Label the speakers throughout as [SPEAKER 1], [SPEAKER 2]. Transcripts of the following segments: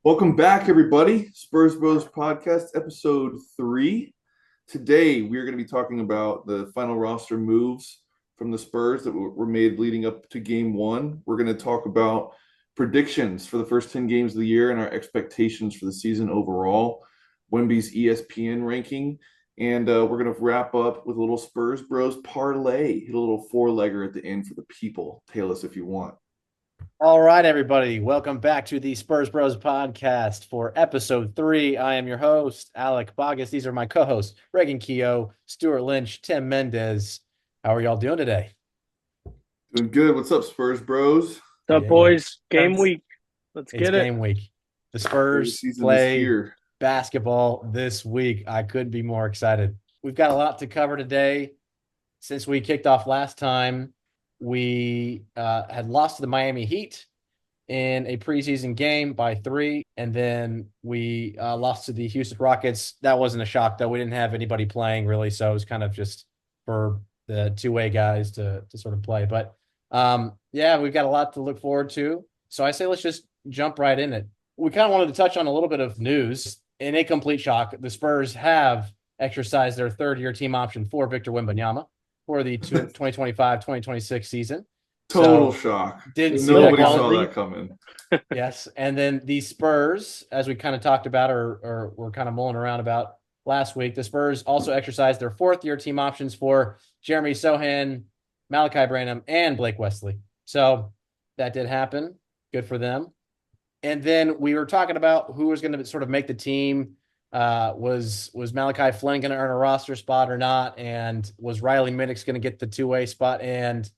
[SPEAKER 1] Welcome back, everybody. Spurs Bros Podcast, episode 3. Today, we are going to be talking about the final roster moves from the Spurs that were made leading up to game one. We're going to talk about predictions for the first 10 games of the year and our expectations for the season overall, Wemby's ESPN ranking, and we're going to wrap up with a little Spurs Bros parlay, hit a little four-legger at the end for the people. Tail us if you want.
[SPEAKER 2] All right, everybody. Welcome back to the Spurs Bros podcast for episode 3. I am your host, Alec Bogus. These are my co-hosts, Reagan Keogh, Stuart Lynch, Tim Mendez. How are y'all doing today?
[SPEAKER 1] Doing good. What's up, Spurs Bros?
[SPEAKER 3] What's up, boys? Game week. Let's
[SPEAKER 2] It's
[SPEAKER 3] get it.
[SPEAKER 2] game week. The
[SPEAKER 1] The
[SPEAKER 2] Spurs
[SPEAKER 1] season is
[SPEAKER 2] play
[SPEAKER 1] here.
[SPEAKER 2] basketball this week. I couldn't be more excited. We've got a lot to cover today. Since we kicked off last time, we had lost to the Miami Heat in a preseason game by 3, and then we lost to the Houston Rockets. That wasn't a shock, though. We didn't have anybody playing, really, so it was kind of just for the two-way guys to sort of play. But, yeah, we've got a lot to look forward to. So I say let's just jump right in it. We kind of wanted to touch on a little bit of news. In a complete shock, the Spurs have exercised their third-year team option for Victor Wembanyama for the 2025-2026 season.
[SPEAKER 1] Total shock.
[SPEAKER 2] Didn't see
[SPEAKER 1] Nobody
[SPEAKER 2] that
[SPEAKER 1] saw that coming.
[SPEAKER 2] Yes. And then the Spurs, as we kind of talked about or we're kind of mulling around about last week, the Spurs also exercised their fourth-year team options for Jeremy Sohan, Malachi Branham, and Blake Wesley. So that did happen. Good for them. And then we were talking about who was going to sort of make the team. Was Malachi Flynn going to earn a roster spot or not? And was Riley Minix going to get the two-way spot? And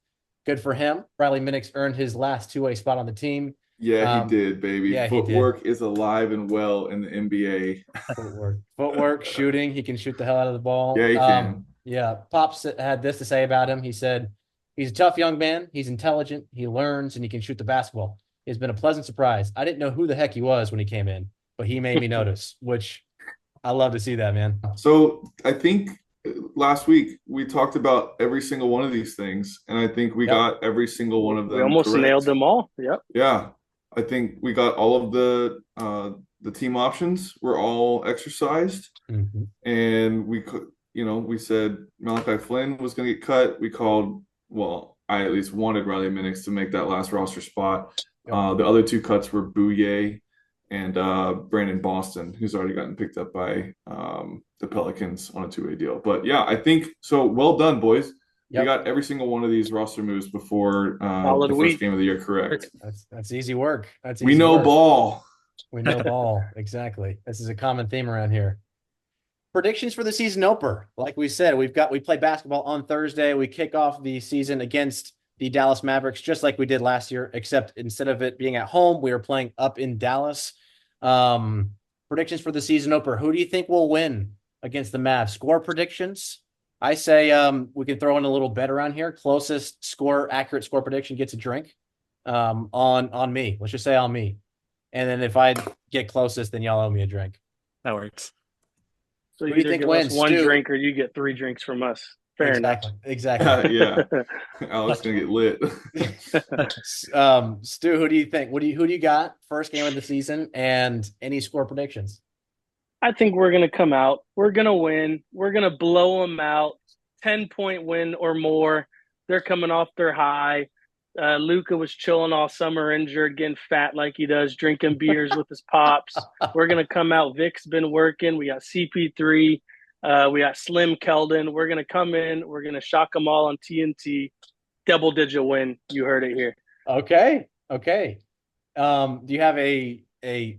[SPEAKER 2] good for him. Riley Minix earned his last two-way spot on the team.
[SPEAKER 1] Yeah, he did, baby.
[SPEAKER 2] Yeah,
[SPEAKER 1] Footwork is alive and well in the NBA.
[SPEAKER 2] Footwork, shooting. He can shoot the hell out of the ball.
[SPEAKER 1] Yeah, he can.
[SPEAKER 2] Yeah, Pops had this to say about him. He said, he's a tough young man. He's intelligent. He learns, and he can shoot the basketball. It's been a pleasant surprise. I didn't know who the heck he was when he came in, but he made me notice, which I love to see that, man.
[SPEAKER 1] So I think last week we talked about every single one of these things, and I think we got every single one of them.
[SPEAKER 3] We almost
[SPEAKER 1] correct.
[SPEAKER 3] nailed them all. Yep.
[SPEAKER 1] Yeah, I think we got all of the team options were all exercised, and we could, we said Malachi Flynn was going to get cut. We called, well, I at least wanted Riley Minix to make that last roster spot. The other two cuts were Bouye and Brandon Boston, who's already gotten picked up by the Pelicans on a two-way deal. But yeah, I think so. Well done, boys. We got every single one of these roster moves before the first game of the year. Correct.
[SPEAKER 2] That's easy work.
[SPEAKER 1] We know ball.
[SPEAKER 2] We know ball. Exactly. This is a common theme around here. Predictions for the season opener. Like we said, we play basketball on Thursday. We kick off the season against the Dallas Mavericks, just like we did last year, except instead of it being at home, we are playing up in Dallas. Predictions for the season opener. Who do you think will win against the Mavs? Score predictions. I say we can throw in a little bet around here. Closest accurate score prediction gets a drink. On me. Let's just say on me. And then if I get closest, then y'all owe me a drink.
[SPEAKER 3] That works. So
[SPEAKER 2] you
[SPEAKER 3] either
[SPEAKER 2] think
[SPEAKER 3] give
[SPEAKER 2] wins,
[SPEAKER 3] us one
[SPEAKER 2] Stu?
[SPEAKER 3] Drink or you get 3 drinks from us. Fair enough.
[SPEAKER 2] Exactly.
[SPEAKER 1] Yeah. Alex gonna get lit.
[SPEAKER 2] Stu, who do you think? Who do you got? First game of the season and any score predictions?
[SPEAKER 3] I think we're going to come out. We're going to win. We're going to blow them out. 10-point win or more. They're coming off their high. Luka was chilling all summer injured, getting fat like he does, drinking beers with his pops. We're going to come out. Vic's been working. We got CP3. We got Slim Keldon. We're going to come in. We're going to shock them all on TNT. Double-digit win. You heard it here.
[SPEAKER 2] Okay. Do you have a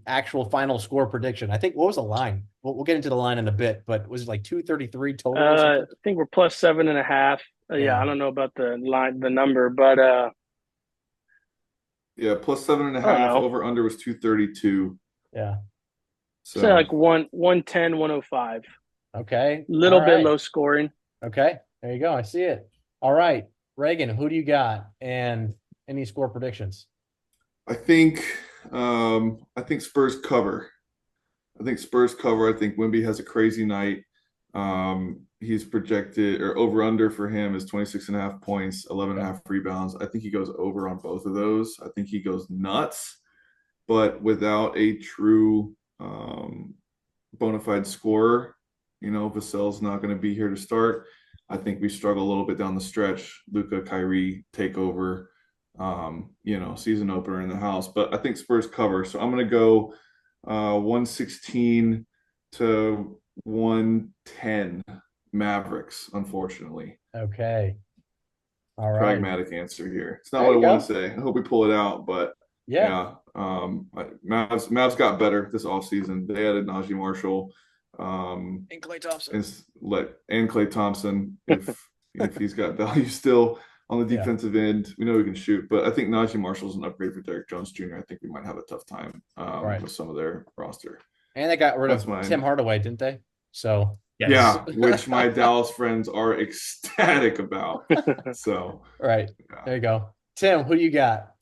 [SPEAKER 2] actual final score prediction? I think, what was the line? We'll get into the line in a bit, but was it like 233 total?
[SPEAKER 3] I think we're plus 7.5. Yeah, I don't know about the line, the number, but
[SPEAKER 1] yeah, plus 7.5. Over under was 232.
[SPEAKER 2] Yeah.
[SPEAKER 3] So like 110, 105.
[SPEAKER 2] Okay.
[SPEAKER 3] Little bit low scoring.
[SPEAKER 2] Okay. There you go. I see it. All right. Reagan, who do you got? And any score predictions?
[SPEAKER 1] I think Spurs cover. I think Wemby has a crazy night. He's projected, or over under for him is 26.5 points, 11.5 rebounds. I think he goes over on both of those. I think he goes nuts. but without a true bona fide scorer, Vassell's not going to be here to start. I think we struggle a little bit down the stretch. Luka, Kyrie take over, season opener in the house. But I think Spurs cover. So I'm going to go 116 to 110 Mavericks, unfortunately.
[SPEAKER 2] Okay. All right.
[SPEAKER 1] Pragmatic answer here. It's not what I want to say. I hope we pull it out, but yeah. Mavs got better this offseason. They added Najee Marshall.
[SPEAKER 2] And Klay Thompson.
[SPEAKER 1] And Klay Thompson, if he's got value still on the defensive end. We know he can shoot, but I think Najee Marshall's an upgrade for Derek Jones Jr. I think we might have a tough time with some of their roster.
[SPEAKER 2] And they got rid of Tim Hardaway, didn't they? So
[SPEAKER 1] yes. Yeah, which my Dallas friends are ecstatic about. So
[SPEAKER 2] right. Yeah. There you go. Tim, who you got?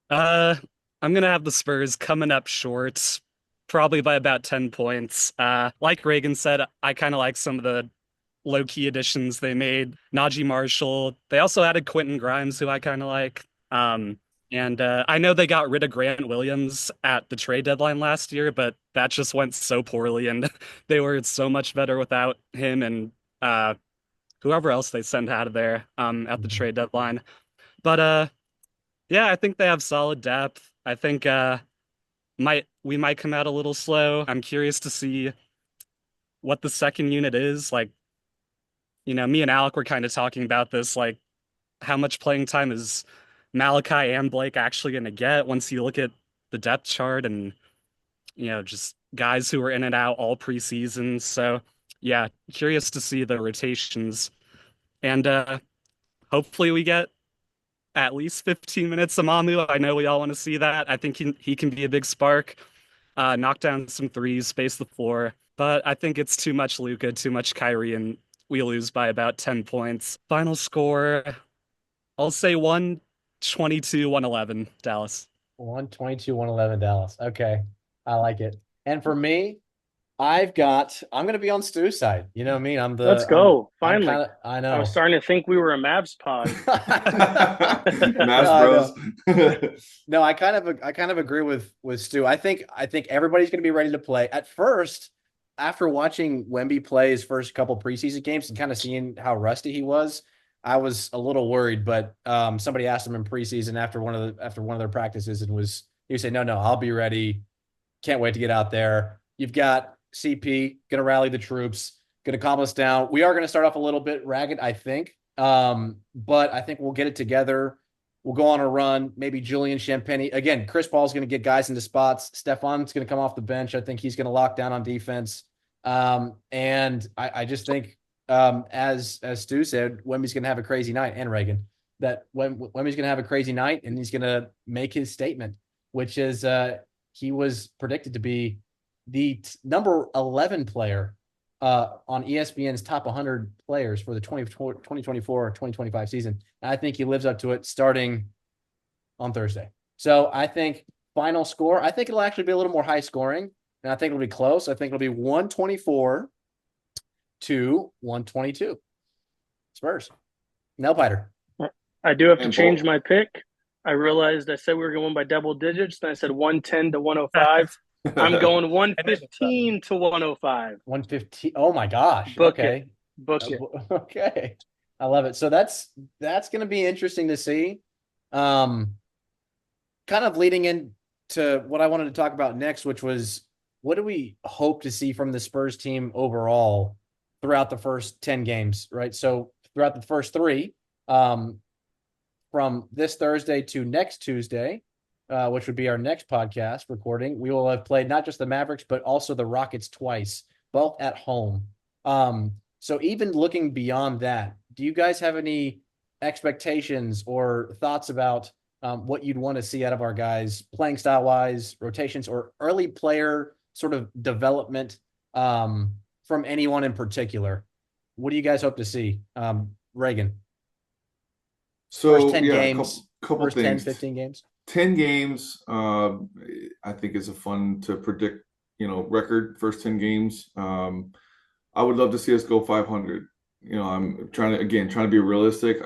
[SPEAKER 4] I'm gonna have the Spurs coming up short, probably by about 10 points. Like Reagan said, I kind of like some of the low-key additions they made. Najee Marshall. They also added Quentin Grimes, who I kind of like. And I know they got rid of Grant Williams at the trade deadline last year, but that just went so poorly, and they were so much better without him and whoever else they sent out of there at the trade deadline. But yeah, I think they have solid depth. I think we might come out a little slow. I'm curious to see what the second unit is. Like, me and Alec were kind of talking about this, like how much playing time is Malachi and Blake actually going to get once you look at the depth chart and, just guys who were in and out all preseason. So yeah, curious to see the rotations. And hopefully we get at least 15 minutes of Mamu. I know we all want to see that. I think he can be a big spark, knock down some threes, space the floor. But I think it's too much Luka, too much Kyrie, and we lose by about 10 points. Final score, I'll say 122-111 Dallas.
[SPEAKER 2] 122-111 Dallas. Okay. I like it. And for me, I'm going to be on Stu's side. You know what I mean?
[SPEAKER 3] Let's go. Finally.
[SPEAKER 2] I know.
[SPEAKER 3] I was starting to think we were a Mavs pod.
[SPEAKER 1] Mavs bros.
[SPEAKER 2] No, I kind of agree with Stu. I think everybody's going to be ready to play. At first, after watching Wemby play his first couple preseason games and kind of seeing how rusty he was, I was a little worried. But somebody asked him in preseason after one of their practices, and he said, "No, I'll be ready. Can't wait to get out there." You've got CP going to rally the troops, going to calm us down. We are going to start off a little bit ragged, I think, but I think we'll get it together. We'll go on a run. Maybe Julian Champagnie. Again, Chris Paul's going to get guys into spots. Stefan's going to come off the bench. I think he's going to lock down on defense. And I just think, as Stu said, Wemby's going to have a crazy night, and Reagan, that Wemby's going to have a crazy night, and he's going to make his statement, which is he was predicted to be the number 11 player on ESPN's top 100 players for the 2024-2025 season. And I think he lives up to it starting on Thursday. So I think final score, I think it'll actually be a little more high scoring, and I think it'll be close. I think it'll be 124 to 122. Spurs. Nail biter.
[SPEAKER 3] I do have to change my pick. I realized I said we were going to win by double digits, then I said 110 to 105. I'm going 115 to 105.
[SPEAKER 2] 115. Oh my gosh.
[SPEAKER 3] Book it.
[SPEAKER 2] Okay. I love it. So that's going to be interesting to see. Kind of leading into what I wanted to talk about next, which was what do we hope to see from the Spurs team overall throughout the first 10 games, right? So throughout the first 3, from this Thursday to next Tuesday, which would be our next podcast recording, we will have played not just the Mavericks, but also the Rockets twice, both at home. So even looking beyond that, do you guys have any expectations or thoughts about what you'd want to see out of our guys playing style wise, rotations, or early player sort of development from anyone in particular? What do you guys hope to see? Reagan.
[SPEAKER 1] So
[SPEAKER 2] first 10 games,
[SPEAKER 1] couple
[SPEAKER 2] first
[SPEAKER 1] things.
[SPEAKER 2] 10, 15 games.
[SPEAKER 1] 10 games, I think is a fun to predict, record first 10 games. I would love to see us go 500. I'm trying to be realistic.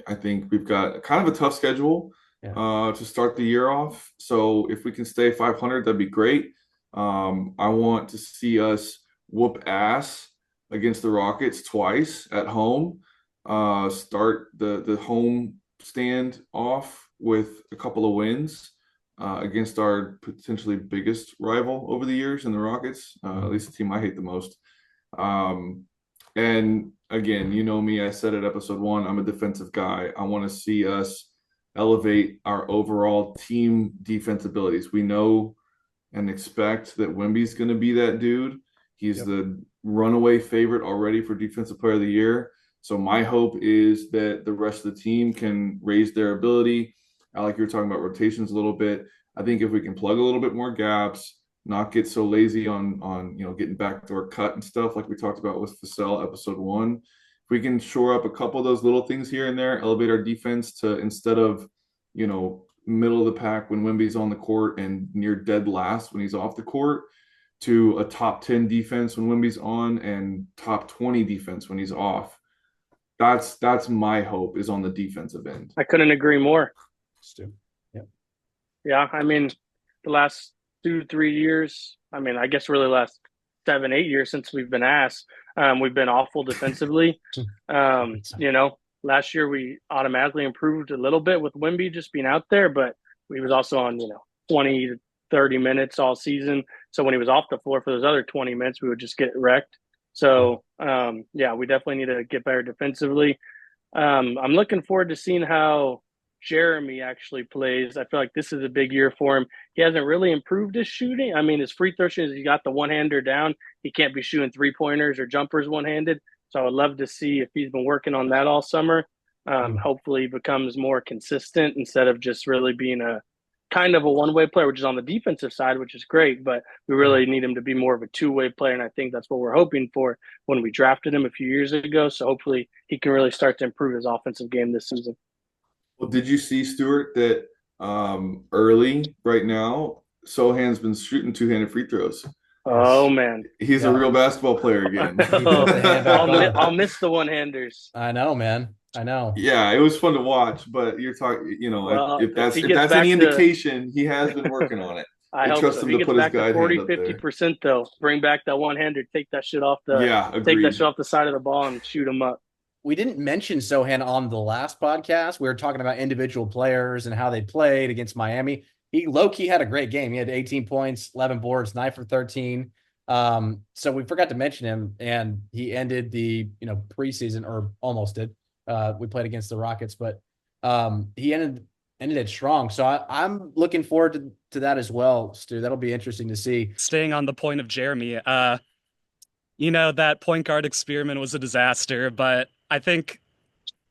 [SPEAKER 1] I think we've got kind of a tough schedule. to start the year off. So if we can stay 500, that'd be great. I want to see us whoop ass against the Rockets twice at home. Start the home stand off with a couple of wins against our potentially biggest rival over the years in the Rockets, at least the team I hate the most. And again, you know me, I said it episode 1, I'm a defensive guy. I want to see us elevate our overall team defense abilities. We know and expect that Wemby's going to be that dude. He's the runaway favorite already for Defensive Player of the Year. So my hope is that the rest of the team can raise their ability. I like you were talking about rotations a little bit. I think if we can plug a little bit more gaps, not get so lazy on getting backdoor cut and stuff like we talked about with Vassell episode 1. If we can shore up a couple of those little things here and there, elevate our defense to, instead of middle of the pack when Wemby's on the court and near dead last when he's off the court, to a top 10 defense when Wemby's on and top 20 defense when he's off. That's my hope, is on the defensive end.
[SPEAKER 3] I couldn't agree more.
[SPEAKER 2] Stu.
[SPEAKER 3] Yeah, I mean, the last 2-3 years, I mean, I guess really the last 7-8 years since we've been asked, we've been awful defensively. Last year we automatically improved a little bit with Wemby just being out there, but he was also on 20 to 30 minutes all season. So when he was off the floor for those other 20 minutes, we would just get wrecked. So we definitely need to get better defensively. I'm looking forward to seeing how Jeremy actually plays. I feel like this is a big year for him. He hasn't really improved his shooting. I mean, his free throw shooting, he got the one-hander down. He can't be shooting three-pointers or jumpers one-handed. So I would love to see if he's been working on that all summer. Hopefully he becomes more consistent instead of just really being a kind of a one-way player, which is on the defensive side, which is great. But we really need him to be more of a two-way player, and I think that's what we're hoping for when we drafted him a few years ago. So hopefully he can really start to improve his offensive game this season.
[SPEAKER 1] Well, did you see, Stuart, that early right now, Sohan's been shooting two-handed free throws?
[SPEAKER 3] Oh, man.
[SPEAKER 1] He's a real basketball player again.
[SPEAKER 3] I'll miss the one-handers.
[SPEAKER 2] I know, man. I know.
[SPEAKER 1] Yeah, it was fun to watch, but you're talking, if that's any indication, he has been working on it.
[SPEAKER 3] I hope
[SPEAKER 1] trust
[SPEAKER 3] so.
[SPEAKER 1] him
[SPEAKER 3] He
[SPEAKER 1] to
[SPEAKER 3] gets
[SPEAKER 1] put
[SPEAKER 3] back
[SPEAKER 1] his
[SPEAKER 3] to
[SPEAKER 1] guide
[SPEAKER 3] 40-50% though. Bring back that one-hander, take that shit off the side of the ball and shoot him up.
[SPEAKER 2] We didn't mention Sohan on the last podcast. We were talking about individual players and how they played against Miami. He low-key had a great game. He had 18 points, 11 boards, 9 for 13. So we forgot to mention him, and he ended the preseason, or almost did. We played against the Rockets, but he ended it strong. So I'm looking forward to that as well, Stu. That'll be interesting to see.
[SPEAKER 4] Staying on the point of Jeremy, that point guard experiment was a disaster, but I think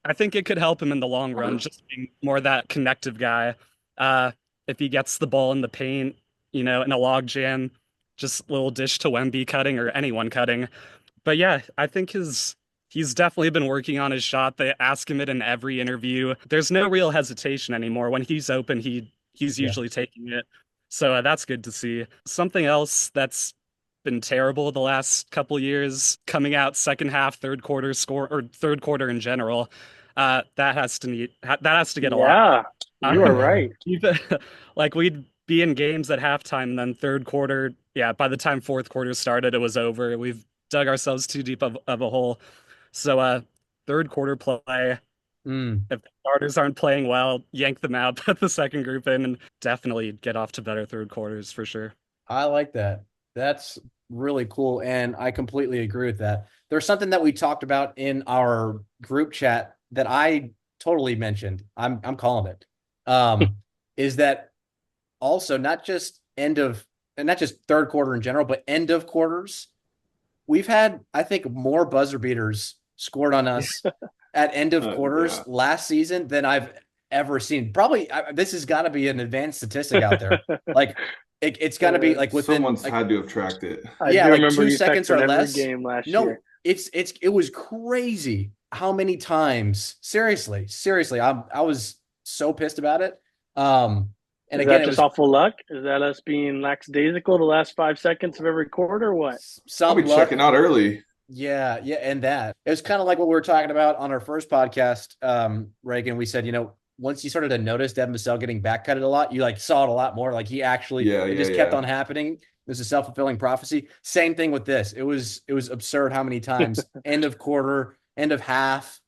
[SPEAKER 4] it could help him in the long run, just being more that connective guy. If he gets the ball in the paint, in a log jam, just little dish to Wemby cutting or anyone cutting. But yeah, I think he's definitely been working on his shot. They ask him it in every interview. There's no real hesitation anymore. When he's open, he's usually taking it. So that's good to see. Something else that's been terrible the last couple years, coming out second half, third quarter score, or third quarter in general. That has to get a lot.
[SPEAKER 3] Yeah, you are right.
[SPEAKER 4] Like, we'd be in games at halftime, and then third quarter, by the time fourth quarter started, it was over. We've dug ourselves too deep of a hole. So third quarter play, if the starters aren't playing well, yank them out, put the second group in, and definitely get off to better third quarters for sure.
[SPEAKER 2] I like that. That's really cool, and I completely agree with that. There's something that we talked about in our group chat that I totally mentioned. I'm calling it. Is that also not just not just third quarter in general, but end of quarters. We've had, I think, more buzzer beaters scored on us at end of quarters last season than I've ever seen. Probably this has got to be an advanced statistic out there. Like it's got to be like within.
[SPEAKER 1] Someone's had to have tracked it.
[SPEAKER 2] Like 2 seconds or less.
[SPEAKER 3] Game last year.
[SPEAKER 2] It was crazy how many times. Seriously, I was so pissed about it. And
[SPEAKER 3] is
[SPEAKER 2] again,
[SPEAKER 3] that just awful luck? Is that us being lackadaisical the last 5 seconds of every quarter, or what?
[SPEAKER 1] Probably checking out early.
[SPEAKER 2] Yeah, and that. It was kind of like what we were talking about on our first podcast, Reagan. We said, once you started to notice Devin Vassell getting back cutted a lot, you like saw it a lot more. Like he actually, it just kept on happening. It was a self-fulfilling prophecy. Same thing with this. It was absurd how many times end of quarter, end of half.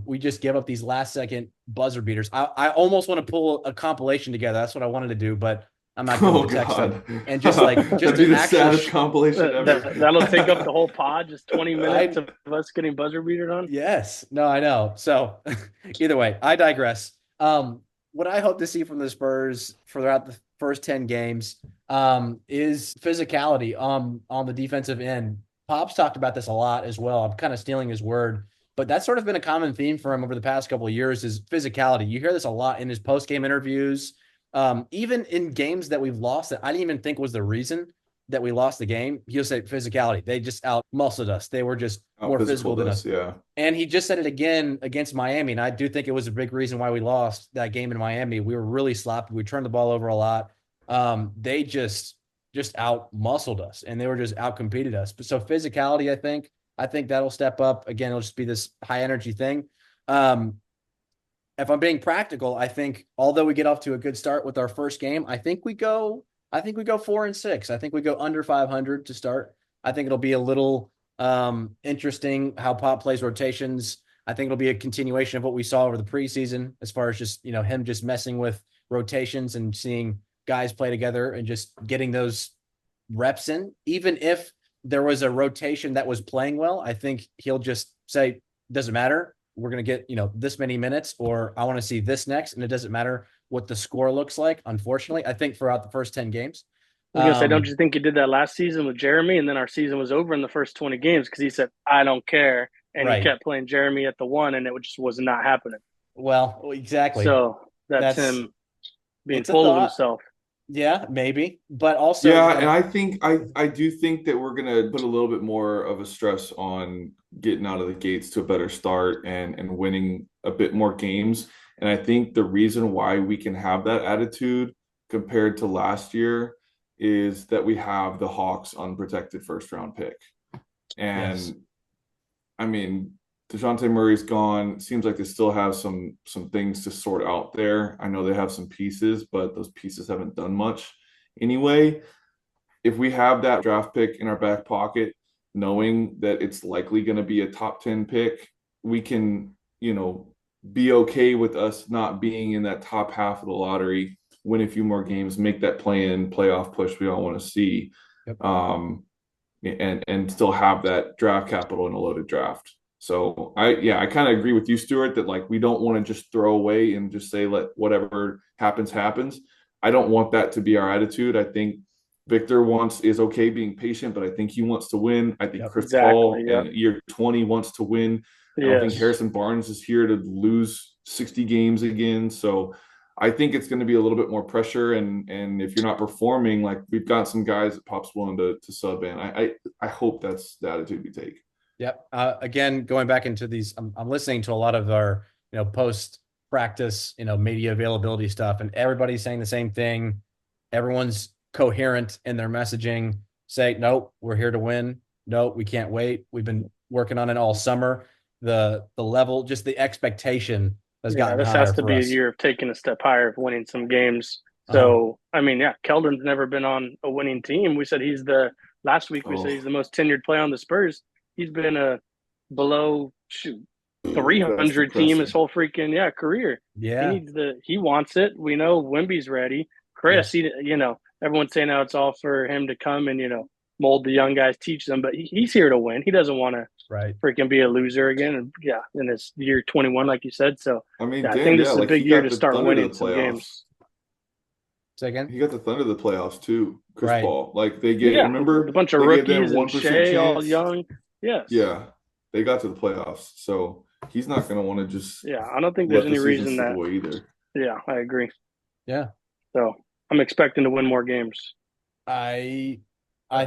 [SPEAKER 2] We just give up these last second buzzer beaters. I almost want to pull a compilation together. That's what I wanted to do, but I'm not going to text them. And just like just
[SPEAKER 1] be the saddest compilation ever.
[SPEAKER 3] That'll take up the whole pod, just 20 minutes of us getting buzzer beatered on.
[SPEAKER 2] Yes. No, I know. So either way, I digress. What I hope to see from the Spurs throughout the first 10 games is physicality on the defensive end. Pop's talked about this a lot as well. I'm kind of stealing his word, but that's sort of been a common theme for him over the past couple of years is physicality. You hear this a lot in his post-game interviews, even in games that we've lost that I didn't even think was the reason that we lost the game. He'll say physicality. They just out-muscled us. They were just more physical than us.
[SPEAKER 1] Yeah.
[SPEAKER 2] And he just said it again against Miami. And I do think it was a big reason why we lost that game in Miami. We were really sloppy. We turned the ball over a lot. They just out-muscled us, and they were just out-competed us. But so physicality, I think that'll step up. Again, it'll just be this high-energy thing. If I'm being practical, I think although we get off to a good start with our first game, I think we go 4-6. I think we go under 500 to start. I think it'll be a little interesting how Pop plays rotations. I think it'll be a continuation of what we saw over the preseason as far as just, him just messing with rotations and seeing guys play together and just getting those reps in. Even if there was a rotation that was playing well, I think he'll just say, doesn't matter. We're going to get, this many minutes, or I want to see this next. And it doesn't matter what the score looks like. Unfortunately, I think throughout the first 10 games.
[SPEAKER 3] I was going to say, don't you think he did that last season with Jeremy? And then our season was over in the first 20 games because he said, I don't care. And he kept playing Jeremy at the one, and it just was not happening.
[SPEAKER 2] Well, exactly.
[SPEAKER 3] So that's him being full of himself.
[SPEAKER 2] Yeah, maybe. But also,
[SPEAKER 1] and I think I do think that we're gonna put a little bit more of a stress on getting out of the gates to a better start and winning a bit more games. And I think the reason why we can have that attitude compared to last year is that we have the Hawks unprotected first round pick. And I mean, DeJounte Murray's gone. Seems like they still have some things to sort out there. I know they have some pieces, but those pieces haven't done much anyway. If we have that draft pick in our back pocket, knowing that it's likely going to be a top 10 pick, we can, be okay with us not being in that top half of the lottery, win a few more games, make that playoff push we all want to see.
[SPEAKER 2] Yep.
[SPEAKER 1] And still have that draft capital in a loaded draft. So I kind of agree with you, Stuart, that like we don't want to just throw away and just say let whatever happens. I don't want that to be our attitude. I think Victor is okay being patient, but I think he wants to win. I think Chris Paul in year 20 wants to win. I don't think Harrison Barnes is here to lose 60 games again. So I think it's going to be a little bit more pressure. And if you're not performing, like we've got some guys that Pop's willing to sub in. I hope that's the attitude we take.
[SPEAKER 2] Yep. Again, going back into these, I'm listening to a lot of our, post practice, media availability stuff, and everybody's saying the same thing. Everyone's coherent in their messaging. Say, nope, we're here to win. Nope, we can't wait. We've been working on it all summer. The level, just the expectation has gotten higher.
[SPEAKER 3] This has to be a year of taking a step higher, of winning some games. So, Keldon's never been on a winning team. We said last week we said he's the most tenured player on the Spurs. He's been a below 300 team his whole freaking career.
[SPEAKER 2] Yeah,
[SPEAKER 3] he wants it. We know Wemby's ready. Chris, everyone's saying how it's all for him to come and mold the young guys, teach them, but he's here to win. He doesn't want to freaking be a loser again. And in his year 21, like you said. So I think this is a big year to start winning some games.
[SPEAKER 2] Say again?
[SPEAKER 1] He got the Thunder the playoffs too, Chris Paul. Like they get remember
[SPEAKER 3] a bunch of rookies and Shea all young. Yes.
[SPEAKER 1] Yeah. They got to the playoffs. So he's not gonna want to just
[SPEAKER 3] I don't think there's any reason that
[SPEAKER 1] either.
[SPEAKER 3] Yeah, I agree.
[SPEAKER 2] Yeah.
[SPEAKER 3] So I'm expecting to win more games.
[SPEAKER 2] I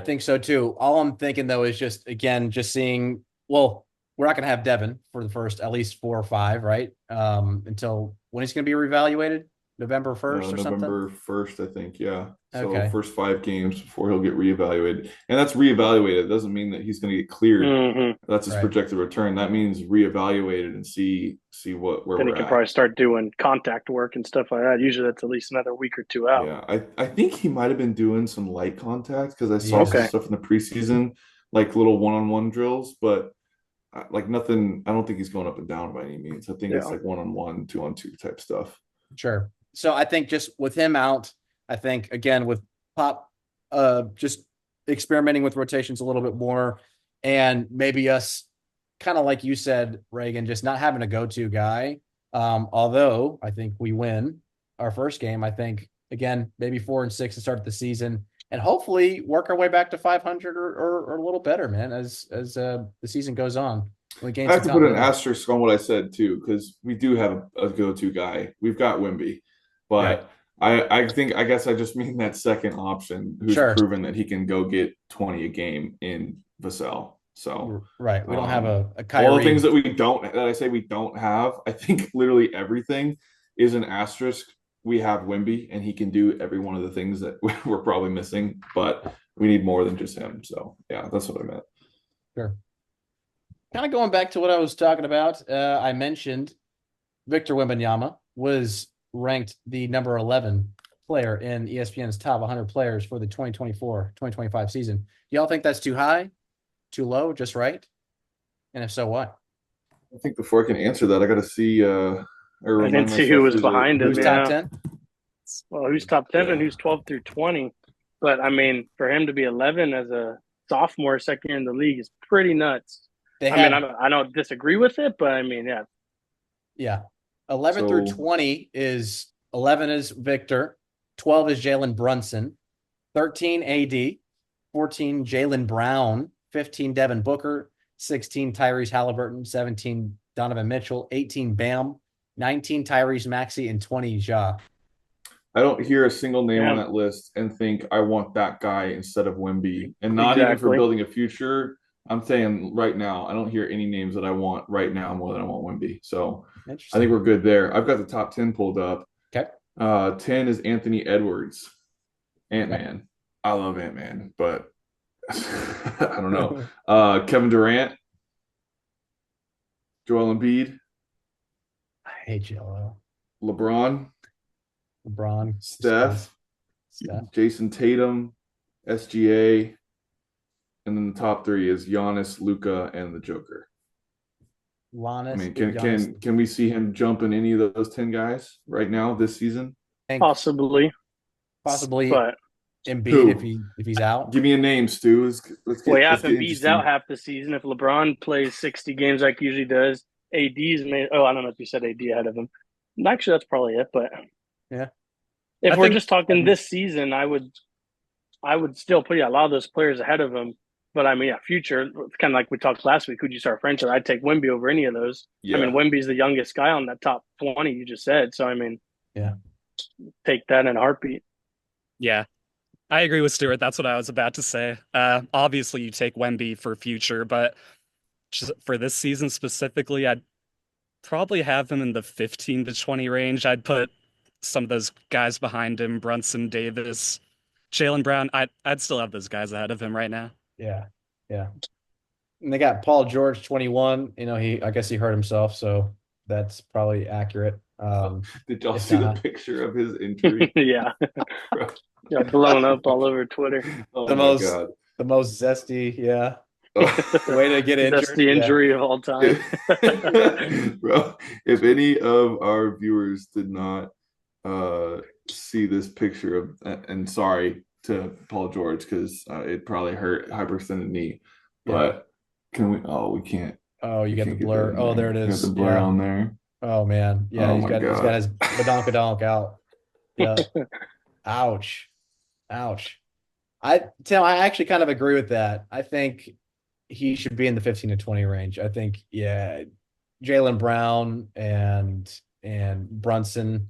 [SPEAKER 2] think so too. All I'm thinking though is just seeing, well, we're not going to have Devin for the first at least 4 or 5, right? Until when he's going to be reevaluated, November 1st or something?
[SPEAKER 1] November 1st, I think. Yeah. So
[SPEAKER 2] Okay.
[SPEAKER 1] first 5 games before he'll get reevaluated, and that's reevaluated. It doesn't mean that he's going to get cleared.
[SPEAKER 3] Mm-hmm.
[SPEAKER 1] That's his
[SPEAKER 2] Right.
[SPEAKER 1] projected return. That means reevaluated and see where
[SPEAKER 3] Then he
[SPEAKER 1] we're
[SPEAKER 3] can
[SPEAKER 1] at.
[SPEAKER 3] probably start doing contact work and stuff like that. Usually that's at least another week or two out.
[SPEAKER 1] Yeah, I think he might have been doing some light contact because I saw some
[SPEAKER 2] Yeah.
[SPEAKER 3] Okay.
[SPEAKER 1] stuff in the preseason, like little one-on-one drills, but like nothing. I don't think he's going up and down by any means. I think it's
[SPEAKER 3] Yeah.
[SPEAKER 1] like one-on-one, two-on-two type stuff.
[SPEAKER 2] Sure. So I think just with him out, I think again with Pop just experimenting with rotations a little bit more, and maybe us kind of like you said, Reagan, just not having a go-to guy. Although I think we win our first game, I think again maybe 4-6 to start the season, and hopefully work our way back to 500 or a little better, man, as the season goes on. We gain
[SPEAKER 1] I have
[SPEAKER 2] some
[SPEAKER 1] to put an
[SPEAKER 2] continuity.
[SPEAKER 1] asterisk on what I said too, because we do have a go-to guy. We've got Wimby,
[SPEAKER 2] Yeah.
[SPEAKER 1] but I guess I just mean that second option who's
[SPEAKER 2] Sure.
[SPEAKER 1] proven that he can go get 20 a game in Vassell. So
[SPEAKER 2] Right. We don't have a
[SPEAKER 1] all the things
[SPEAKER 2] Kyrie.
[SPEAKER 1] that I say we don't have, I think literally everything is an asterisk. We have Wimby and he can do every one of the things that we're probably missing, but we need more than just him. So yeah, that's what I meant.
[SPEAKER 2] Sure. Kind of going back to what I was talking about, I mentioned Victor Wembanyama was ranked the number 11 player in ESPN's top 100 players for the 2024-2025 season. Do y'all think that's too high, too low, just right? And if so, what?
[SPEAKER 1] I think before I can answer that, I got to see or
[SPEAKER 3] I
[SPEAKER 1] remind
[SPEAKER 3] didn't see who
[SPEAKER 1] myself
[SPEAKER 3] was behind him.
[SPEAKER 2] Who's top
[SPEAKER 3] Yeah.
[SPEAKER 2] 10?
[SPEAKER 3] Well, who's top 10 and
[SPEAKER 1] Yeah.
[SPEAKER 3] who's 12 through 20. But I mean, for him to be 11 as a sophomore, second year in the league is pretty nuts.
[SPEAKER 2] They
[SPEAKER 3] I mean,
[SPEAKER 2] have,
[SPEAKER 3] I don't disagree with it, but I mean, yeah.
[SPEAKER 2] yeah, 11 through
[SPEAKER 1] So
[SPEAKER 2] 20 is 11 is Victor, 12 is Jalen Brunson, 13 AD, 14 Jalen Brown, 15 Devin Booker, 16 Tyrese Halliburton, 17 Donovan Mitchell, 18 Bam, 19 Tyrese Maxey, and 20 Ja.
[SPEAKER 1] I don't hear a single name on
[SPEAKER 3] Yeah.
[SPEAKER 1] that list and think I want that guy instead of Wemby. And not even for
[SPEAKER 3] Exactly.
[SPEAKER 1] building a future. I'm saying right now, I don't hear any names that I want right now more than I want Wemby. So I think we're good there. I've got the top 10 pulled up.
[SPEAKER 2] Okay.
[SPEAKER 1] 10 is Anthony Edwards,
[SPEAKER 2] Okay.
[SPEAKER 1] Ant-Man. I love Ant-Man, but I don't know. Kevin Durant, Joel Embiid,
[SPEAKER 2] I hate Jello.
[SPEAKER 1] LeBron,
[SPEAKER 2] LeBron,
[SPEAKER 1] Steph, Jason Tatum, SGA, and then the top 3 is Giannis, Luca, and the Joker.
[SPEAKER 2] Giannis,
[SPEAKER 1] I mean, can we see him jump in any of those 10 guys right now this season?
[SPEAKER 3] Possibly.
[SPEAKER 2] But Embiid
[SPEAKER 1] Who?
[SPEAKER 2] if he's out.
[SPEAKER 1] Give me a name, Stu. Let's get
[SPEAKER 3] if Embiid's
[SPEAKER 1] interesting.
[SPEAKER 3] out half the season, if LeBron plays 60 games like he usually does, AD's made. Oh, I don't know if you said AD ahead of him. Actually, that's probably it. But
[SPEAKER 2] yeah,
[SPEAKER 3] if we're just talking this season, I would still put a lot of those players ahead of him. But I mean, yeah, future, kind of like we talked last week. Who'd you start franchise? I'd take Wemby over any of those.
[SPEAKER 1] Yeah.
[SPEAKER 3] I mean, Wemby's the youngest guy on that top 20 you just said. So I mean,
[SPEAKER 2] yeah,
[SPEAKER 3] take that in a heartbeat.
[SPEAKER 4] Yeah, I agree with Stuart. That's what I was about to say. Obviously, you take Wemby for future, but just for this season specifically, I'd probably have him in the 15 to 20 range. I'd put some of those guys behind him, Brunson, Davis, Jalen Brown. I'd still have those guys ahead of him right now.
[SPEAKER 2] Yeah, yeah. And they got Paul George, 21. You know, I guess he hurt himself, so that's probably accurate.
[SPEAKER 1] Did y'all see the picture of his injury?
[SPEAKER 3] Yeah. Yeah, blown up all over Twitter.
[SPEAKER 1] Oh
[SPEAKER 2] the most zesty, yeah. Way to get injured.
[SPEAKER 3] That's the injury of all time.
[SPEAKER 1] Bro, if any of our viewers did not see this picture of, and sorry to Paul George because it probably hurt hyperextended knee, but can we? Oh, we can't.
[SPEAKER 2] Oh, you got the blur. Oh, there it is.
[SPEAKER 1] You got the blur on there.
[SPEAKER 2] Oh man, yeah, he's got his badonkadonk out. Yeah. Ouch. Tim, I actually kind of agree with that. I think he should be in the 15 to 20 range. I think, yeah, Jalen Brown and Brunson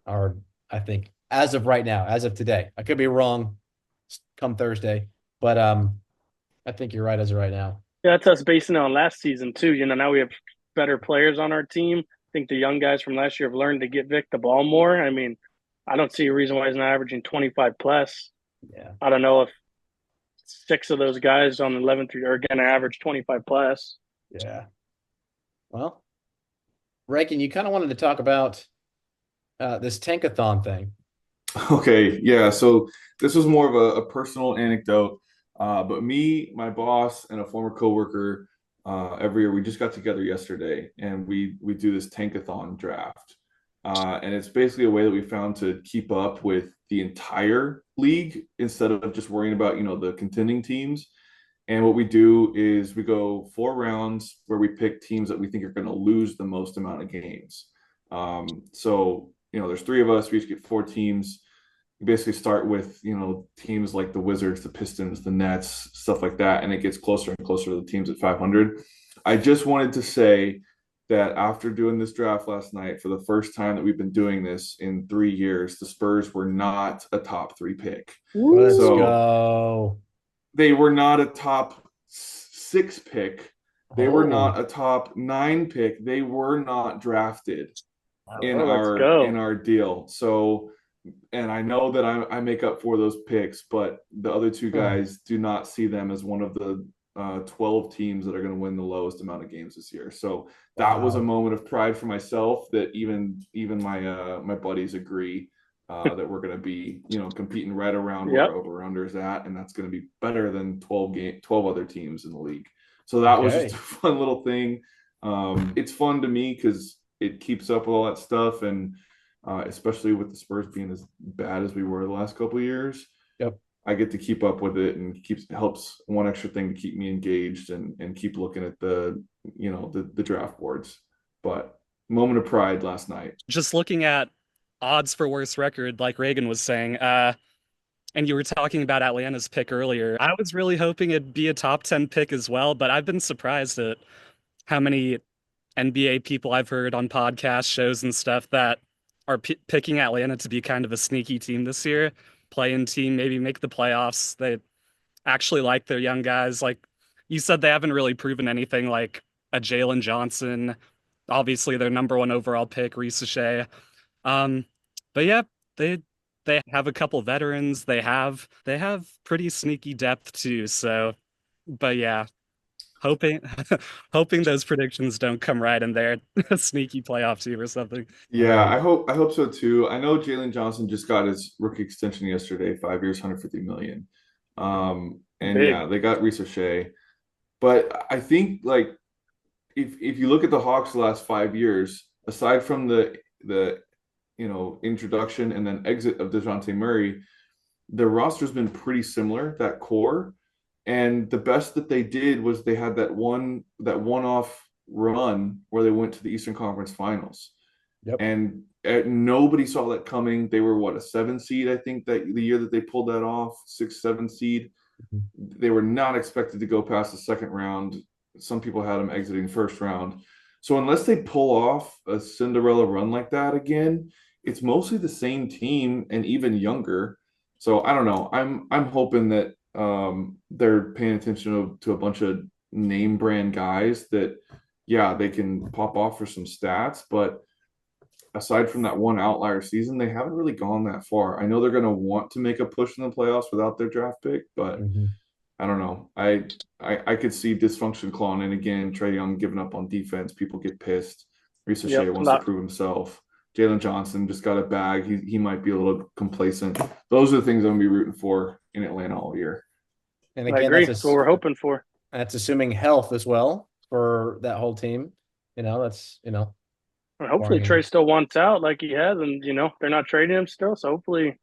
[SPEAKER 2] are, I think, as of right now, as of today. I could be wrong come Thursday, but I think you're right as of right now.
[SPEAKER 3] Yeah, that's us basing it on last season too. You know, now we have better players on our team. I think the young guys from last year have learned to get Vic the ball more. I mean, I don't see a reason why he's not averaging 25 plus.
[SPEAKER 2] Yeah.
[SPEAKER 3] I don't know if 6 of those guys on the 11th are going to average 25 plus.
[SPEAKER 2] Yeah. Well, Reagan, you kind of wanted to talk about this tankathon thing.
[SPEAKER 1] Okay, yeah. So this was more of a personal anecdote. But me, my boss, and a former coworker, every year we just got together yesterday, and we do this tankathon draft. And it's basically a way that we found to keep up with the entire league instead of just worrying about, the contending teams. And what we do is we go 4 rounds where we pick teams that we think are going to lose the most amount of games. So, there's 3 of us. We each get 4 teams. You basically start with, teams like the Wizards, the Pistons, the Nets, stuff like that. And it gets closer and closer to the teams at 500. I just wanted to say that after doing this draft last night, for the first time that we've been doing this in 3 years, the Spurs were not a top 3 pick.
[SPEAKER 2] Let's
[SPEAKER 1] So
[SPEAKER 2] go.
[SPEAKER 1] they were not a top 6 pick. They were
[SPEAKER 2] Oh.
[SPEAKER 1] not a top 9 pick. They were not drafted in
[SPEAKER 3] let's go.
[SPEAKER 1] our deal. So, and I know that I make up for those picks, but the other 2 guys do not see them as one of the 12 teams that are going to win the lowest amount of games this year. So that was a moment of pride for myself that even my buddies agree that we're going to be, competing right around where over-under is at, and that's going to be better than 12 other teams in the league. So that was just a fun little thing. It's fun to me because it keeps up with all that stuff, and especially with the Spurs being as bad as we were the last couple of years.
[SPEAKER 2] Yep.
[SPEAKER 1] I get to keep up with it, and helps one extra thing to keep me engaged and keep looking at the draft boards. But moment of pride last night.
[SPEAKER 4] Just looking at odds for worst record, like Reagan was saying, and you were talking about Atlanta's pick earlier. I was really hoping it'd be a top 10 pick as well, but I've been surprised at how many NBA people I've heard on podcast shows and stuff that are picking Atlanta to be kind of a sneaky team this year, play-in team, maybe make the playoffs. They actually like their young guys. Like you said, they haven't really proven anything like a Jalen Johnson. Obviously, their number 1 overall pick, Reese Shea. But yeah, they have a couple veterans. They have pretty sneaky depth too. So, but yeah, hoping hoping those predictions don't come right and they're a sneaky playoff team or something.
[SPEAKER 1] Yeah, I hope so too. I know Jalen Johnson just got his rookie extension yesterday, 5 years, 150 million. And
[SPEAKER 3] Big.
[SPEAKER 1] yeah, they got Reese Shea. But I think like if you look at the Hawks the last 5 years, aside from the introduction and then exit of DeJounte Murray, the roster's been pretty similar, that core. And the best that they did was they had that one-off run where they went to the Eastern Conference Finals.
[SPEAKER 2] Yep.
[SPEAKER 1] And nobody saw that coming. They were a 7 seed, I think, that the year that they pulled that off, 6, 7 seed. They were not expected to go past the second round. Some people had them exiting first round. So unless they pull off a Cinderella run like that again, it's mostly the same team and even younger. So I don't know. I'm hoping that they're paying attention to a bunch of name brand guys that, yeah, they can pop off for some stats, but aside from that one outlier season, they haven't really gone that far. I know they're going to want to make a push in the playoffs without their draft pick, but I don't know. I could see dysfunction clawing in again. Trae Young giving up on defense. People get pissed. Reese Shea wants to prove himself. Jalen Johnson just got a bag. He might be a little complacent. Those are the things I'm going to be rooting for in Atlanta all year.
[SPEAKER 2] And again,
[SPEAKER 3] I agree. That's what we're hoping for.
[SPEAKER 2] That's assuming health as well for that whole team. That's
[SPEAKER 3] hopefully Trae still wants out like he has, and they're not trading him still. So hopefully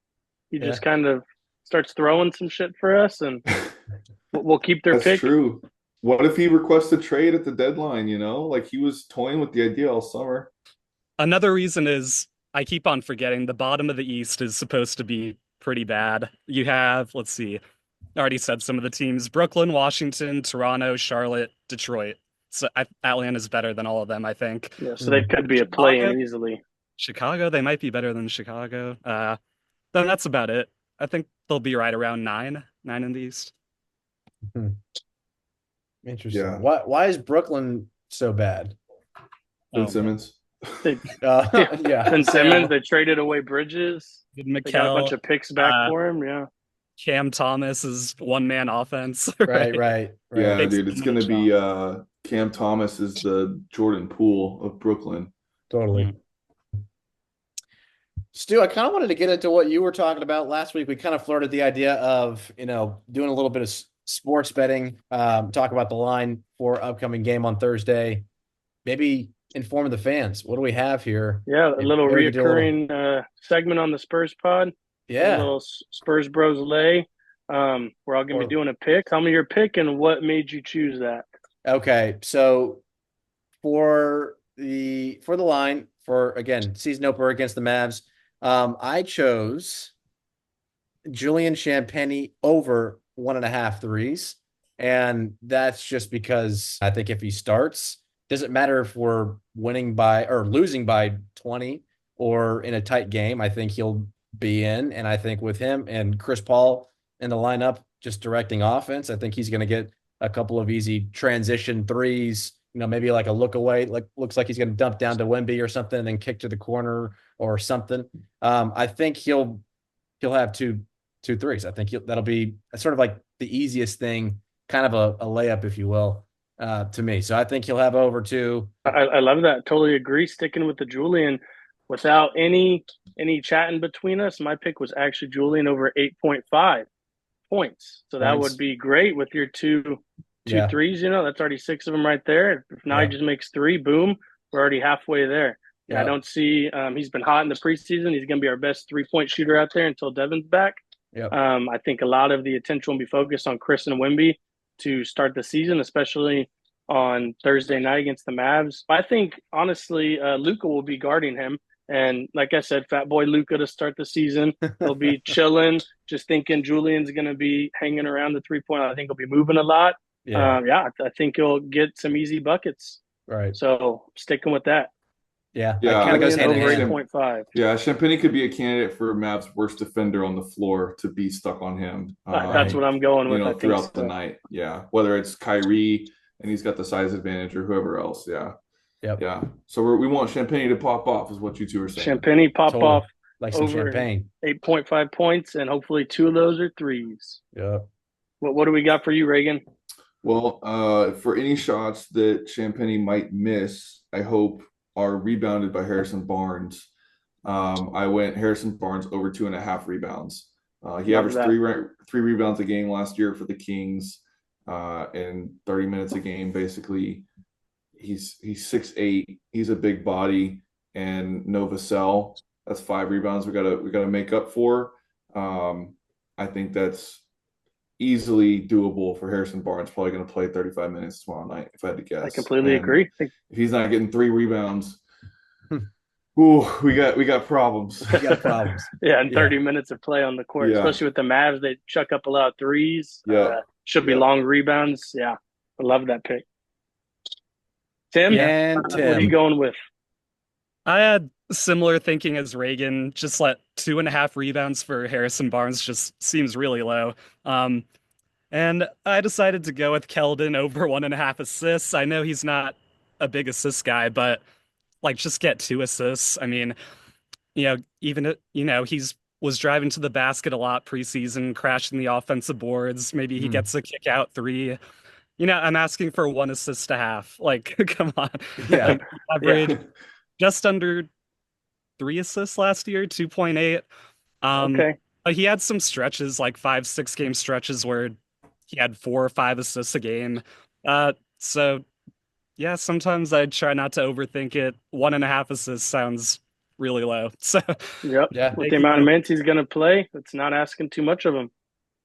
[SPEAKER 3] he just kind of starts throwing some shit for us, and we'll keep their pick.
[SPEAKER 1] That's true. What if he requests a trade at the deadline? Like he was toying with the idea all summer.
[SPEAKER 4] Another reason is I keep on forgetting the bottom of the East is supposed to be pretty bad. You have, let's see, I already said some of the teams: Brooklyn, Washington, Toronto, Charlotte, Detroit. So Atlanta's better than all of them, I think.
[SPEAKER 3] Yeah, so they could be a play-in easily.
[SPEAKER 4] Chicago, they might be better than Chicago. Then that's about it. I think they'll be right around 9 in the East.
[SPEAKER 2] Interesting. Yeah. Why is Brooklyn so bad?
[SPEAKER 1] Ben Simmons.
[SPEAKER 3] They,
[SPEAKER 2] Yeah.
[SPEAKER 3] Ben Simmons,
[SPEAKER 2] Sam.
[SPEAKER 3] they traded away Bridges. They got a bunch
[SPEAKER 4] McKell,
[SPEAKER 3] of picks back for him. Yeah.
[SPEAKER 4] Cam Thomas is one-man offense.
[SPEAKER 2] Right.
[SPEAKER 1] Yeah,
[SPEAKER 4] Takes
[SPEAKER 1] dude,
[SPEAKER 4] so
[SPEAKER 1] it's
[SPEAKER 4] many
[SPEAKER 1] gonna be
[SPEAKER 4] shots.
[SPEAKER 1] Cam Thomas is the Jordan Poole of Brooklyn.
[SPEAKER 2] Totally.
[SPEAKER 4] Mm.
[SPEAKER 2] Stu, I kind of wanted to get into what you were talking about last week. We kind of flirted the idea of, doing a little bit of sports betting, talk about the line for upcoming game on Thursday, maybe inform the fans. What do we have here?
[SPEAKER 3] Yeah, a
[SPEAKER 2] Maybe
[SPEAKER 3] little
[SPEAKER 2] we could do a little,
[SPEAKER 3] reoccurring segment on the Spurs pod. A
[SPEAKER 2] yeah.
[SPEAKER 3] little Spurs Bros lay. We're all going to be doing a pick. Tell me your pick and what made you choose that.
[SPEAKER 2] Okay, so for the line for again season opener against the Mavs, I chose Julian Champagnie over 1.5 threes. And that's just because I think if he starts, doesn't matter if we're winning by or losing by 20 or in a tight game. I think he'll be in. And I think with him and Chris Paul in the lineup, just directing offense, I think he's going to get a couple of easy transition threes. Maybe like a look away, like looks like he's going to dump down to Wemby or something, and then kick to the corner or something. I think he'll have two threes. I think that'll be sort of like the easiest thing, kind of a layup, if you will, to me. So I think he'll have over two.
[SPEAKER 3] I love that. Totally agree. Sticking with the Julian without any chatting between us. My pick was actually Julian over 8.5 points. So that would be great with your two threes. That's already 6 of them right there. If now he just makes 3, boom, we're already halfway there. Yeah. I don't see he's been hot in the preseason. He's going to be our best 3-point shooter out there until Devin's back.
[SPEAKER 2] Yep.
[SPEAKER 3] I think a lot of the attention will be focused on Chris and Wemby to start the season, especially on Thursday night against the Mavs. I think, honestly, Luka will be guarding him. And like I said, fat boy Luka to start the season. He'll be chilling, just thinking Julian's going to be hanging around the 3-point. I think he'll be moving a lot.
[SPEAKER 2] Yeah.
[SPEAKER 3] I think he'll get some easy buckets.
[SPEAKER 2] Right.
[SPEAKER 3] So sticking with that.
[SPEAKER 2] Yeah.
[SPEAKER 1] Yeah.
[SPEAKER 2] Kind of goes hand in
[SPEAKER 3] over
[SPEAKER 2] hand.
[SPEAKER 3] 8.5.
[SPEAKER 1] Yeah. Champagnie could be a candidate for Mav's worst defender on the floor to be stuck on him.
[SPEAKER 3] That's what I'm going with.
[SPEAKER 1] Throughout the night. Yeah. Whether it's Kyrie and he's got the size advantage or whoever else. Yeah.
[SPEAKER 2] Yep.
[SPEAKER 1] Yeah. So we want Champagnie to pop off is what you two are saying.
[SPEAKER 3] Champagnie pop off
[SPEAKER 2] like some champagne.
[SPEAKER 3] 8.5 points, and hopefully 2 of those are threes.
[SPEAKER 2] Yeah.
[SPEAKER 3] What do we got for you, Reagan?
[SPEAKER 1] Well, for any shots that Champagnie might miss, I hope are rebounded by Harrison Barnes. I went Harrison Barnes over 2.5 rebounds. He averaged three rebounds a game last year for the Kings, and 30 minutes a game. Basically, he's 6'8". He's a big body, and Novacell. That's 5 rebounds we gotta make up for. I think that's easily doable for Harrison Barnes. Probably going to play 35 minutes tomorrow night, if I had to guess.
[SPEAKER 3] I completely agree.
[SPEAKER 1] If he's not getting 3 rebounds, ooh, we got problems.
[SPEAKER 2] We got problems.
[SPEAKER 3] Yeah, and 30 minutes of play on the court, especially with the Mavs, they chuck up a lot of threes. Should be long rebounds. Yeah, I love that pick. Tim, what are you going with?
[SPEAKER 4] I had similar thinking as Reagan. Just let 2.5 rebounds for Harrison Barnes just seems really low. And I decided to go with Keldon over 1.5 assists. I know he's not a big assist guy, but just get 2 assists. I mean, even he's was driving to the basket a lot preseason, crashing the offensive boards. Maybe he gets a kick out 3. I'm asking for 1 assist a half. Come on.
[SPEAKER 2] Yeah.
[SPEAKER 4] Average just under 3 assists last year, 2.8.
[SPEAKER 3] Okay.
[SPEAKER 4] But he had some stretches, 5-6 game stretches where he had 4 or 5 assists a game. So yeah, sometimes I try not to overthink it. 1.5 assists sounds really low. So
[SPEAKER 3] with the amount of minutes he's going to play, it's not asking too much of him.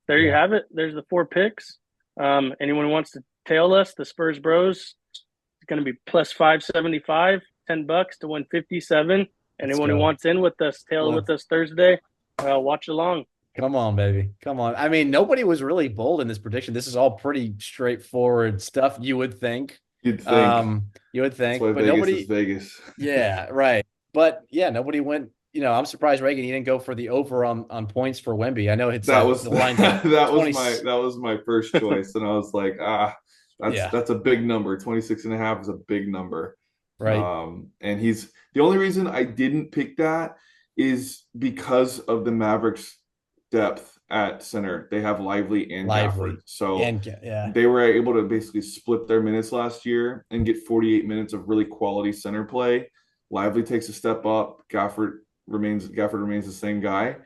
[SPEAKER 3] There you have it. There's the 4 picks. Anyone who wants to tail us, the Spurs Bros, it's going to be plus 575, $10 to win 57. Anyone who wants in with us, tail with us Thursday, watch along.
[SPEAKER 2] Come on, baby. Come on. I mean, nobody was really bold in this prediction. This is all pretty straightforward stuff, you would think.
[SPEAKER 1] You'd think.
[SPEAKER 2] But
[SPEAKER 1] Vegas
[SPEAKER 2] nobody.
[SPEAKER 1] Is Vegas.
[SPEAKER 2] Yeah, right. But yeah, nobody went. I'm surprised Reagan he didn't go for the over on points for Wemby. I know it's
[SPEAKER 1] that was
[SPEAKER 2] the line.
[SPEAKER 1] that was my first choice, and I was like, that's a big number. 26.5 is a big number.
[SPEAKER 2] Right.
[SPEAKER 1] And he's the only reason I didn't pick that is because of the Mavericks' depth at center. They have Lively and Gafford.
[SPEAKER 2] Lively.
[SPEAKER 1] So
[SPEAKER 2] And yeah.
[SPEAKER 1] they were able to basically split their minutes last year and get 48 minutes of really quality center play. Lively takes a step up. Gafford remains the same guy.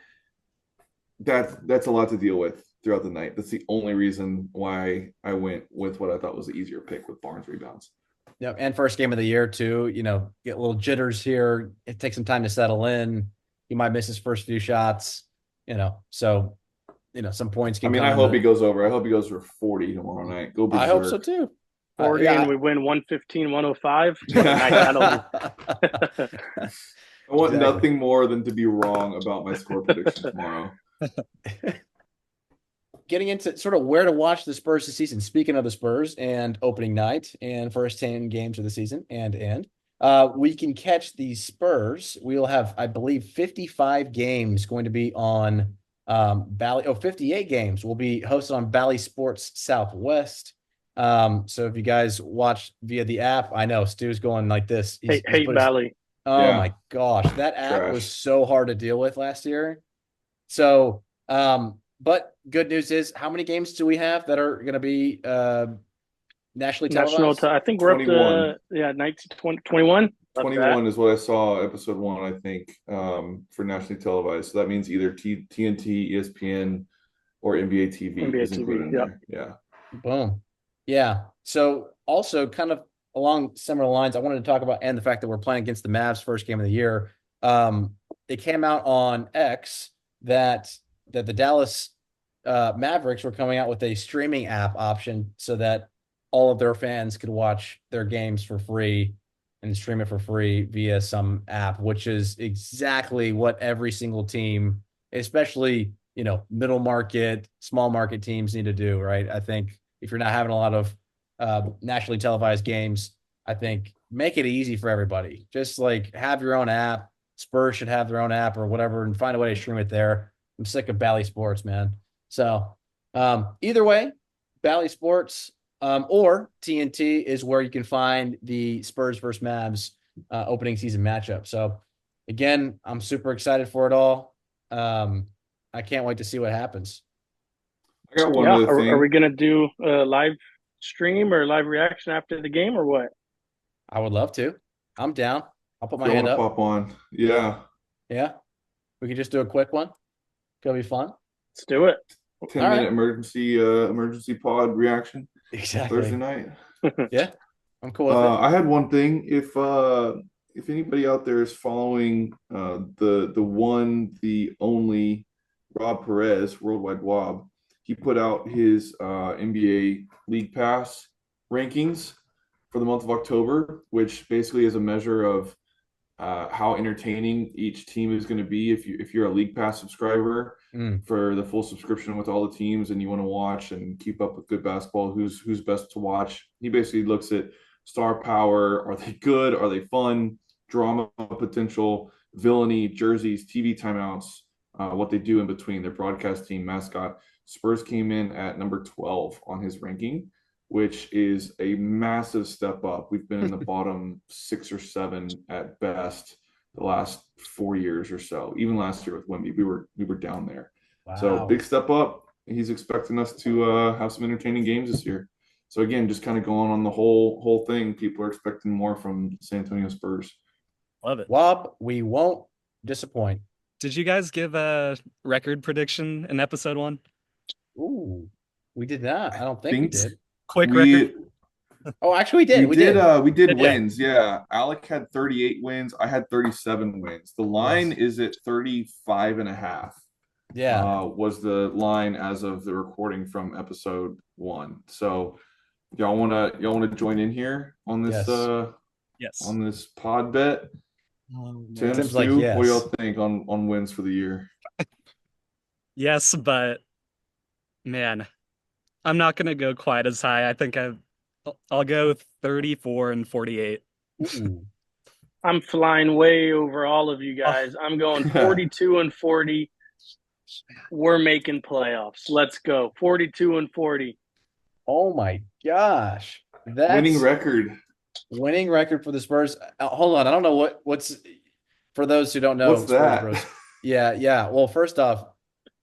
[SPEAKER 1] That's a lot to deal with throughout the night. That's the only reason why I went with what I thought was the easier pick with Barnes rebounds.
[SPEAKER 2] Yep. And first game of the year too, get a little jitters here. It takes some time to settle in. He might miss his first few shots, so some points can come.
[SPEAKER 1] I hope he goes over. I hope he goes for 40 tomorrow night. Go berserk.
[SPEAKER 2] I hope so too.
[SPEAKER 3] 40 and we win 115-105. I
[SPEAKER 1] want nothing more than to be wrong about my score prediction tomorrow.
[SPEAKER 2] Getting into sort of where to watch the Spurs this season. Speaking of the Spurs and opening night and first 10 games of the season we can catch the Spurs. We'll have, I believe, 55 games going to be on Bally. 58 games will be hosted on Bally Sports Southwest. So if you guys watch via the app, I know Stu's going like this.
[SPEAKER 3] Hate Bally.
[SPEAKER 2] Oh my gosh, that app was so hard to deal with last year. So, but good news is, how many games do we have that are going to be nationally televised?
[SPEAKER 3] I think we're 21. Up to 21.
[SPEAKER 1] 21 is what I saw episode 1, I think, for nationally televised. So that means either TNT, ESPN, or NBA TV is included in there. Yeah.
[SPEAKER 2] Boom. Yeah. So also kind of along similar lines, I wanted to talk about, and the fact that we're playing against the Mavs first game of the year. It came out on X that the Dallas Mavericks were coming out with a streaming app option so that all of their fans could watch their games for free and stream it for free via some app, which is exactly what every single team, especially, middle market, small market teams need to do, right? I think if you're not having a lot of nationally televised games, I think make it easy for everybody. Just like have your own app. Spurs should have their own app or whatever and find a way to stream it there. I'm sick of Bally Sports, man. So either way, Bally Sports or TNT is where you can find the Spurs versus Mavs opening season matchup. So again, I'm super excited for it all. I can't wait to see what happens.
[SPEAKER 1] I got one other thing.
[SPEAKER 3] Are we going to do a live stream or live reaction after the game or what?
[SPEAKER 2] I would love to. I'm down. I'll put my hand up.
[SPEAKER 1] Pop on. Yeah.
[SPEAKER 2] Yeah. We can just do a quick one. It'll be fun.
[SPEAKER 3] Let's do it.
[SPEAKER 1] 10-minute emergency pod reaction.
[SPEAKER 2] Exactly.
[SPEAKER 1] Thursday night.
[SPEAKER 2] Yeah. I'm cool with it.
[SPEAKER 1] I had one thing. If anybody out there is following the only Rob Perez, Worldwide Wob, he put out his NBA League Pass rankings for the month of October, which basically is a measure of how entertaining each team is going to be if you're a League Pass subscriber for the full subscription with all the teams and you want to watch and keep up with good basketball, who's best to watch. He basically looks at star power. Are they good? Are they fun? Drama potential, villainy, jerseys, TV timeouts, what they do in between, their broadcast team, mascot. Spurs came in at number 12 on his ranking, which is a massive step up. We've been in the bottom 6 or 7 at best the last 4 years or so. Even last year with Wemby, we were down there. Wow. So big step up. He's expecting us to have some entertaining games this year. So again, just kind of going on the whole thing. People are expecting more from San Antonio Spurs.
[SPEAKER 4] Love it.
[SPEAKER 2] Wob, we won't disappoint.
[SPEAKER 4] Did you guys give a record prediction in episode 1?
[SPEAKER 2] Ooh, we did not. I don't think we did.
[SPEAKER 4] Quick record.
[SPEAKER 2] Oh, actually, we did.
[SPEAKER 1] We did wins. Yeah. Alec had 38 wins. I had 37 wins. The line is at 35.5.
[SPEAKER 2] Yeah.
[SPEAKER 1] Was the line as of the recording from episode 1. So y'all wanna join in here on this on this pod bet? Tim, Stu, what do y'all think on wins for the year?
[SPEAKER 4] Yes, but man, I'm not gonna go quite as high. I think I'll go 34 and 48.
[SPEAKER 3] I'm flying way over all of you guys. I'm going 42 and 40. We're making playoffs. Let's go. 42 and 40.
[SPEAKER 2] Oh my gosh. That's
[SPEAKER 1] winning record.
[SPEAKER 2] winning record for the Spurs. Hold on, I don't know what's for those who don't know.
[SPEAKER 1] What's
[SPEAKER 2] Spurs
[SPEAKER 1] that?
[SPEAKER 2] Bros. Yeah. Well, first off,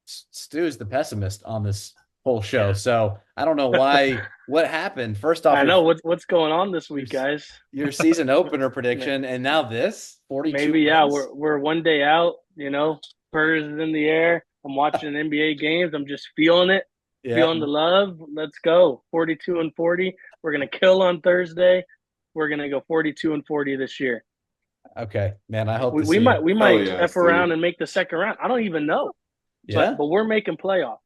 [SPEAKER 2] Stu's the pessimist on this whole show, so I don't know why. What happened? First off,
[SPEAKER 3] I know what's going on this week, guys.
[SPEAKER 2] Your season opener prediction, and now this 42.
[SPEAKER 3] Maybe we're one day out. Spurs is in the air. I'm watching NBA games. I'm just feeling it, feeling the love. Let's go 42-40. We're gonna kill on Thursday. We're gonna go 42-40 this year.
[SPEAKER 2] Okay, man. I hope
[SPEAKER 3] we might F around and make the second round. I don't even know.
[SPEAKER 2] Yeah,
[SPEAKER 3] but we're making playoffs.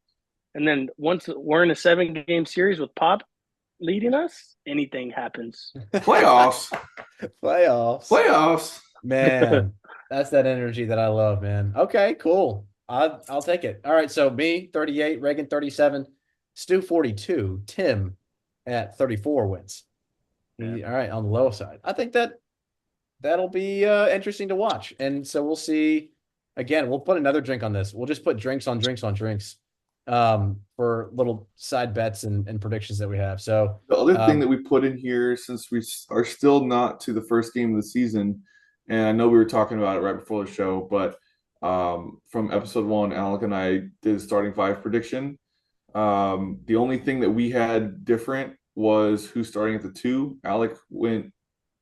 [SPEAKER 3] And then once we're in a 7-game series with Pop leading us, anything happens.
[SPEAKER 1] Playoffs.
[SPEAKER 2] Man, that's that energy that I love, man. Okay, cool. I'll take it. All right, so me 38, Reagan 37, Stu 42, Tim at 34 wins. Yeah. All right, on the low side. I think that'll be interesting to watch. And so we'll see. Again, we'll put another drink on this. We'll just put drinks on drinks on drinks for little side bets and predictions that we have. So
[SPEAKER 1] the other thing that we put in here, since we are still not to the first game of the season, and I know we were talking about it right before the show, but from episode 1, Alec and I did a starting 5 prediction. The only thing that we had different was who's starting at the 2. Alec went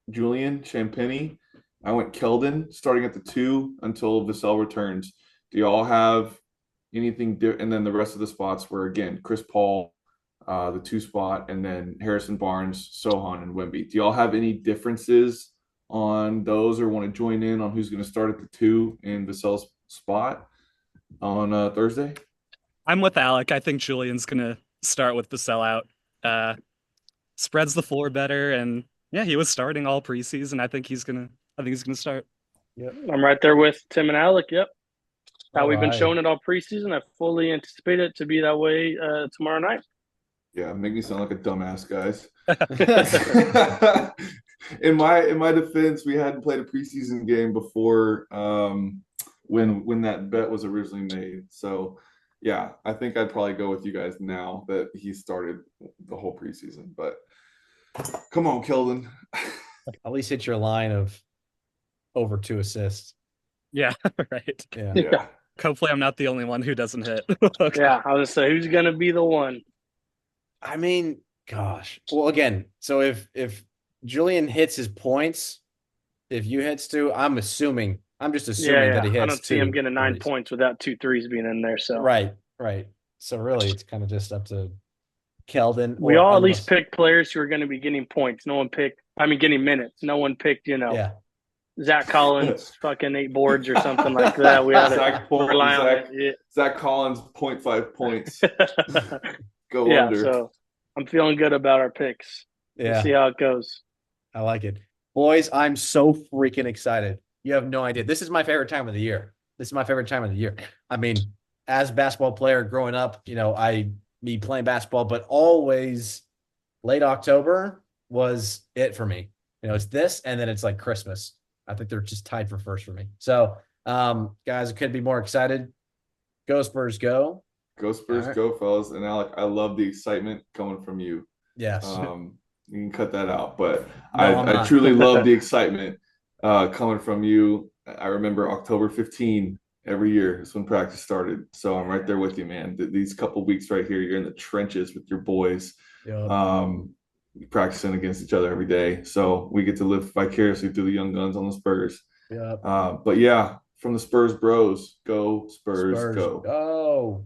[SPEAKER 1] Julian Champagny. I went Keldon starting at the 2 until Vassell returns. Do y'all have anything different? And then the rest of the spots were, again, Chris Paul, the 2 spot, and then Harrison Barnes, Sohan, and Wemby. Do y'all have any differences on those, or want to join in on who's going to start at the 2 in Vassell's spot on Thursday?
[SPEAKER 4] I'm with Alec. I think Julian's going to start with Vassell out. Spreads the floor better, and yeah, he was starting all preseason. I think he's gonna start.
[SPEAKER 3] Yep. I'm right there with Tim and Alec. Yep. How we've been showing it all preseason. I fully anticipate it to be that way tomorrow night.
[SPEAKER 1] Yeah, make me sound like a dumbass, guys. In my defense, we hadn't played a preseason game before when that bet was originally made. So yeah, I think I'd probably go with you guys now that he started the whole preseason. But come on, Keldon.
[SPEAKER 2] At least hit your line of over 2 assists.
[SPEAKER 4] Yeah, right.
[SPEAKER 1] Yeah.
[SPEAKER 4] Hopefully I'm not the only one who doesn't hit.
[SPEAKER 3] Okay. Yeah, I was gonna say, who's gonna be the one?
[SPEAKER 2] I mean, gosh. Well, again, so if Julian hits his points, if you hit Stu, I'm just assuming that he hits.
[SPEAKER 3] I don't see him getting 9 points without 2 threes being in there. So
[SPEAKER 2] right. So really, it's kind of just up to Keldon.
[SPEAKER 3] We all at least picked players who are going to be getting points. No one picked. getting minutes. No one picked. Zach Collins, fucking 8 boards or something like that. We had to rely on it.
[SPEAKER 1] Zach Collins, 0.5 points. Go under.
[SPEAKER 3] So I'm feeling good about our picks.
[SPEAKER 2] Yeah.
[SPEAKER 3] We'll see how it goes.
[SPEAKER 2] I like it. Boys, I'm so freaking excited. You have no idea. This is my favorite time of the year. I mean, as a basketball player growing up, me playing basketball, but always late October was it for me. It's this, and then it's like Christmas. I think they're just tied for first for me. So, guys, I couldn't be more excited. Go Spurs, go.
[SPEAKER 1] Go Spurs, go, fellas. And Alec, I love the excitement coming from you.
[SPEAKER 2] Yes.
[SPEAKER 1] You can cut that out, but I truly love the excitement coming from you. I remember October 15 every year is when practice started. So I'm right there with you, man. These couple weeks right here, you're in the trenches with your boys. Yep. Practicing against each other every day. So we get to live vicariously through the young guns on the Spurs.
[SPEAKER 2] Yep.
[SPEAKER 1] But yeah, from the Spurs bros, go Spurs, go.
[SPEAKER 2] Oh.